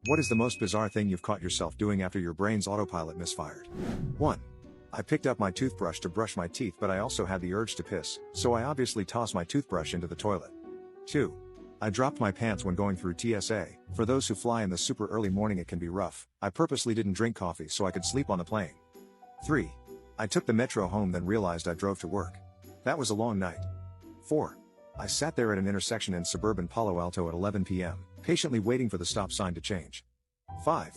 What is the most bizarre thing you've caught yourself doing after your brain's autopilot misfired? 1. I picked up my toothbrush to brush my teeth, but I also had the urge to piss, so I obviously tossed my toothbrush into the toilet. 2. I dropped my pants when going through TSA. For those who fly in the super early morning, it can be rough. I purposely didn't drink coffee so I could sleep on the plane. 3. I took the metro home, then realized I drove to work. That was a long night. 4. I sat there at an intersection in suburban Palo Alto at 11 p.m., patiently waiting for the stop sign to change. 5.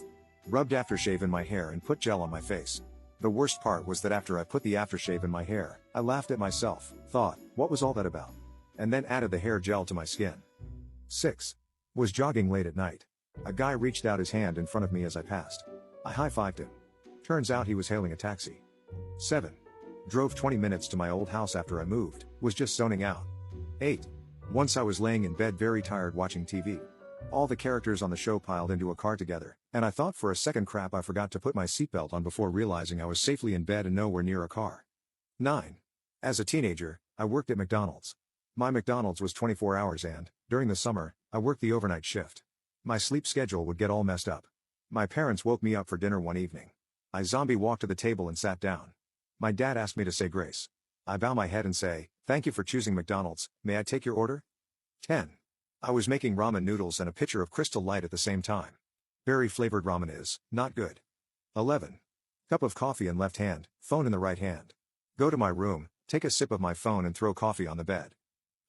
Rubbed aftershave in my hair and put gel on my face. The worst part was that after I put the aftershave in my hair, I laughed at myself, thought, what was all that about? And then added the hair gel to my skin. 6. Was jogging late at night. A guy reached out his hand in front of me as I passed. I high-fived him. Turns out he was hailing a taxi. 7. Drove 20 minutes to my old house after I moved, was just zoning out. 8. Once I was laying in bed very tired watching TV. All the characters on the show piled into a car together, and I thought for a second, crap, I forgot to put my seatbelt on, before realizing I was safely in bed and nowhere near a car. 9. As a teenager, I worked at McDonald's. My McDonald's was 24 hours and, during the summer, I worked the overnight shift. My sleep schedule would get all messed up. My parents woke me up for dinner one evening. I zombie walked to the table and sat down. My dad asked me to say grace. I bow my head and say, "Thank you for choosing McDonald's, may I take your order?" 10. I was making ramen noodles and a pitcher of Crystal Light at the same time. Berry-flavored ramen is not good. 11. Cup of coffee in left hand, phone in the right hand. Go to my room, take a sip of my phone and throw coffee on the bed.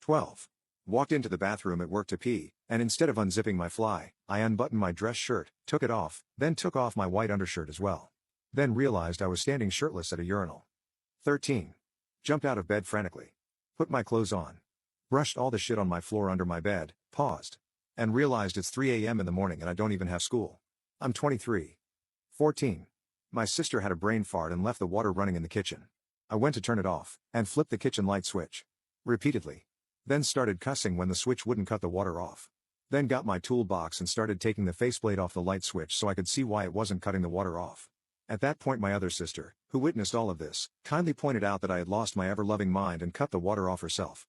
12. Walked into the bathroom at work to pee, and instead of unzipping my fly, I unbuttoned my dress shirt, took it off, then took off my white undershirt as well. Then realized I was standing shirtless at a urinal. 13. Jumped out of bed frantically. Put my clothes on. Brushed all the shit on my floor under my bed, paused. And realized it's 3 a.m. in the morning and I don't even have school. I'm 23. 14. My sister had a brain fart and left the water running in the kitchen. I went to turn it off, and flipped the kitchen light switch. Repeatedly. Then started cussing when the switch wouldn't cut the water off. Then got my toolbox and started taking the faceplate off the light switch so I could see why it wasn't cutting the water off. At that point my other sister, who witnessed all of this, kindly pointed out that I had lost my ever-loving mind and cut the water off herself.